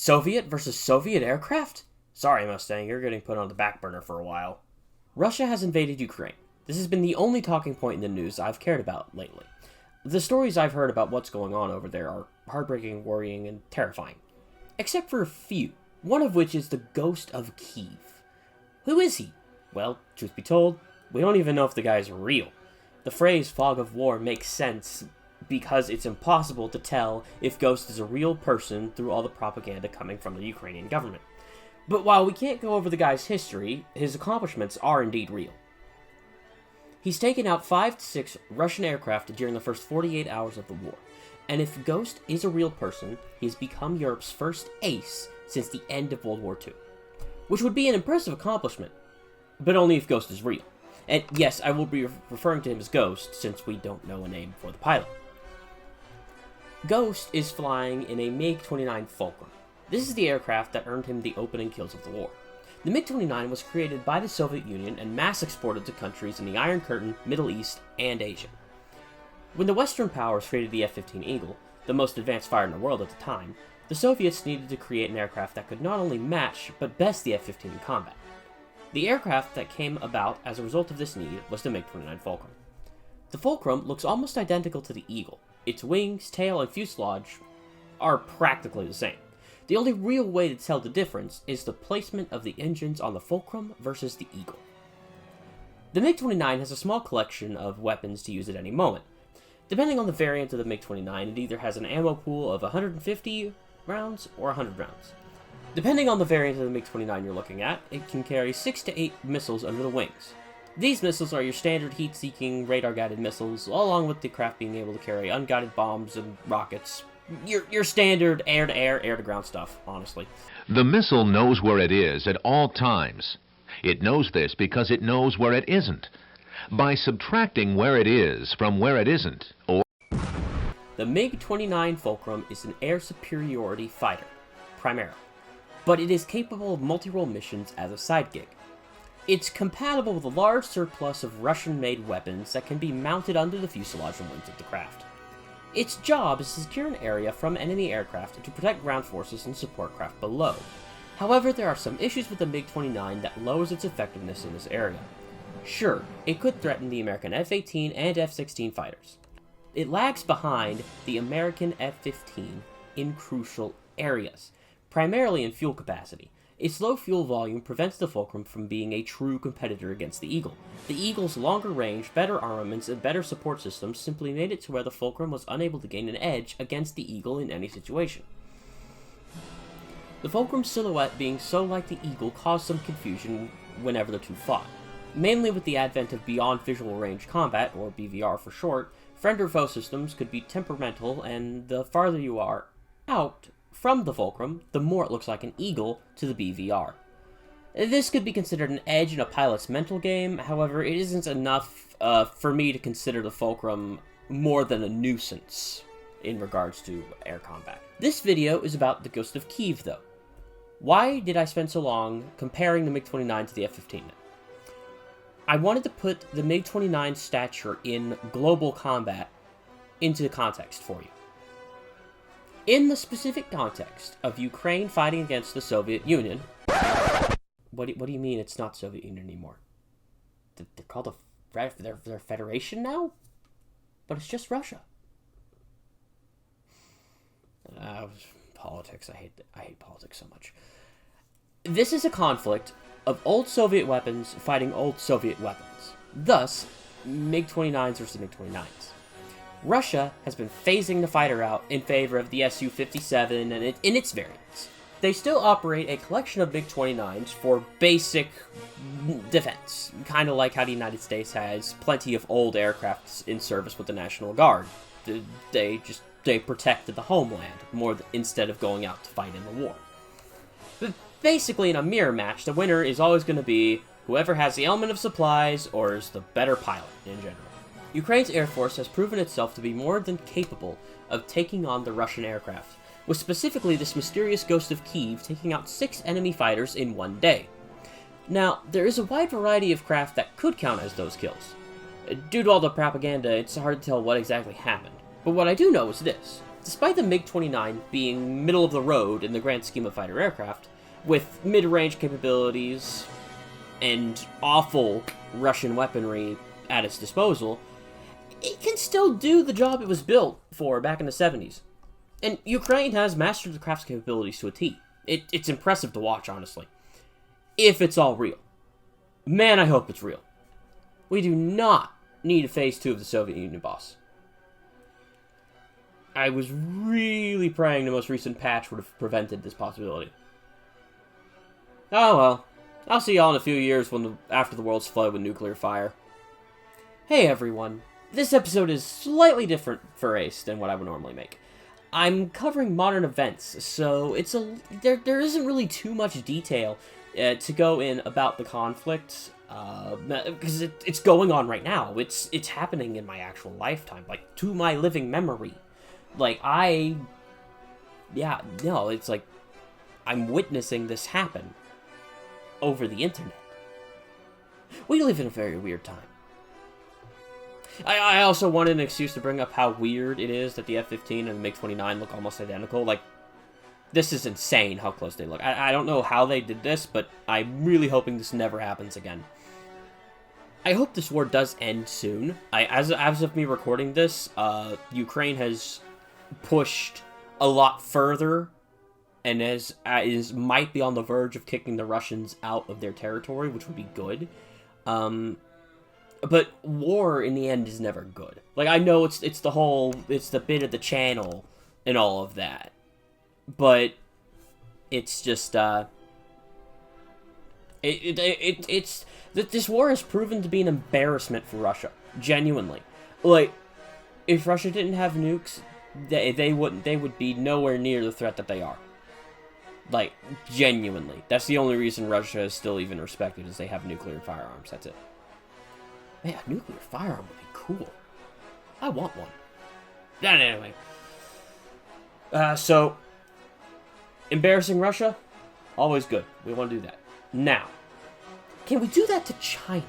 Soviet versus Soviet aircraft? Sorry, Mustang, you're getting put on the back burner for a while. Russia has invaded Ukraine. This has been the only talking point in the news I've cared about lately. The stories I've heard about what's going on over there are heartbreaking, worrying, and terrifying. Except for a few, one of which is the Ghost of Kyiv. Who is he? Well, truth be told, we don't even know if the guy's real. The phrase fog of war makes sense because it's impossible to tell if Ghost is a real person through all the propaganda coming from the Ukrainian government. But while we can't go over the guy's history, his accomplishments are indeed real. He's taken out 5 to 6 Russian aircraft during the first 48 hours of the war, and if Ghost is a real person, he has become Europe's first ace since the end of World War II. Which would be an impressive accomplishment, but only if Ghost is real. And yes, I will be referring to him as Ghost, since we don't know a name for the pilot. Ghost is flying in a MiG-29 Fulcrum. This is the aircraft that earned him the opening kills of the war. The MiG-29 was created by the Soviet Union and mass exported to countries in the Iron Curtain, Middle East, and Asia. When the Western powers created the F-15 Eagle, the most advanced fighter in the world at the time, the Soviets needed to create an aircraft that could not only match, but best the F-15 in combat. The aircraft that came about as a result of this need was the MiG-29 Fulcrum. The Fulcrum looks almost identical to the Eagle. Its wings, tail, and fuselage are practically the same. The only real way to tell the difference is the placement of the engines on the Fulcrum versus the Eagle. The MiG-29 has a small collection of weapons to use at any moment. Depending on the variant of the MiG-29, it either has an ammo pool of 150 rounds or 100 rounds. Depending on the variant of the MiG-29 you're looking at, it can carry 6 to 8 missiles under the wings. These missiles are your standard heat-seeking, radar-guided missiles, along with the craft being able to carry unguided bombs and rockets. Your standard air-to-air, air-to-ground stuff, honestly. The missile knows where it is at all times. It knows this because it knows where it isn't. By subtracting where it is from where it isn't, or... The MiG-29 Fulcrum is an air superiority fighter, primarily, but it is capable of multi-role missions as a side gig. It's compatible with a large surplus of Russian-made weapons that can be mounted under the fuselage and wings of the craft. Its job is to secure an area from enemy aircraft to protect ground forces and support craft below. However, there are some issues with the MiG-29 that lowers its effectiveness in this area. Sure, it could threaten the American F-18 and F-16 fighters. It lags behind the American F-15 in crucial areas, primarily in fuel capacity. Its low fuel volume prevents the Fulcrum from being a true competitor against the Eagle. The Eagle's longer range, better armaments, and better support systems simply made it to where the Fulcrum was unable to gain an edge against the Eagle in any situation. The Fulcrum's silhouette being so like the Eagle caused some confusion whenever the two fought. Mainly with the advent of Beyond Visual Range Combat, or BVR for short, friend or foe systems could be temperamental, and the farther you are out from the Fulcrum, the more it looks like an Eagle to the BVR. This could be considered an edge in a pilot's mental game, however, it isn't enough for me to consider the Fulcrum more than a nuisance in regards to air combat. This video is about the Ghost of Kyiv, though. Why did I spend so long comparing the MiG-29 to the F-15? I wanted to put the MiG-29 stature in global combat into context for you. In the specific context of Ukraine fighting against the Soviet Union... What do you mean it's not Soviet Union anymore? They're called they're federation now? But it's just Russia. Politics, I hate politics so much. This is a conflict of old Soviet weapons fighting old Soviet weapons. Thus, MiG-29s versus MiG-29s. Russia has been phasing the fighter out in favor of the Su-57 and in its variants. They still operate a collection of MiG-29s for basic defense, kind of like how the United States has plenty of old aircraft in service with the National Guard. They protected the homeland instead of going out to fight in the war. But basically, in a mirror match, the winner is always going to be whoever has the element of supplies or is the better pilot in general. Ukraine's Air Force has proven itself to be more than capable of taking on the Russian aircraft, with specifically this mysterious Ghost of Kyiv taking out 6 enemy fighters in one day. Now, there is a wide variety of craft that could count as those kills. Due to all the propaganda, it's hard to tell what exactly happened. But what I do know is this. Despite the MiG-29 being middle of the road in the grand scheme of fighter aircraft, with mid-range capabilities and awful Russian weaponry at its disposal, it can still do the job it was built for back in the 70s. And Ukraine has mastered the craft's capabilities to a T. It's impressive to watch, honestly. If it's all real. Man, I hope it's real. We do not need a Phase 2 of the Soviet Union, boss. I was really praying the most recent patch would have prevented this possibility. Oh well. I'll see y'all in a few years after the world's flooded with nuclear fire. Hey everyone. This episode is slightly different for Ace than what I would normally make. I'm covering modern events, so there isn't really too much detail to go in about the conflict, because it's going on right now. It's happening in my actual lifetime, like, to my living memory. Like, it's like, I'm witnessing this happen over the internet. We live in a very weird time. I also wanted an excuse to bring up how weird it is that the F-15 and the MiG-29 look almost identical. Like, this is insane how close they look. I don't know how they did this, but I'm really hoping this never happens again. I hope this war does end soon. As of me recording this, Ukraine has pushed a lot further and might be on the verge of kicking the Russians out of their territory, which would be good. But war in the end is never good. Like, I know it's the bit of the channel and all of that, but it's just this war has proven to be an embarrassment for Russia, genuinely. Like, if Russia didn't have nukes, they would be nowhere near the threat that they are. Like, genuinely. That's the only reason Russia is still even respected, is they have nuclear firearms. That's it. Man, a nuclear firearm would be cool. I want one. Anyway. So, embarrassing Russia? Always good. We want to do that. Now, can we do that to China?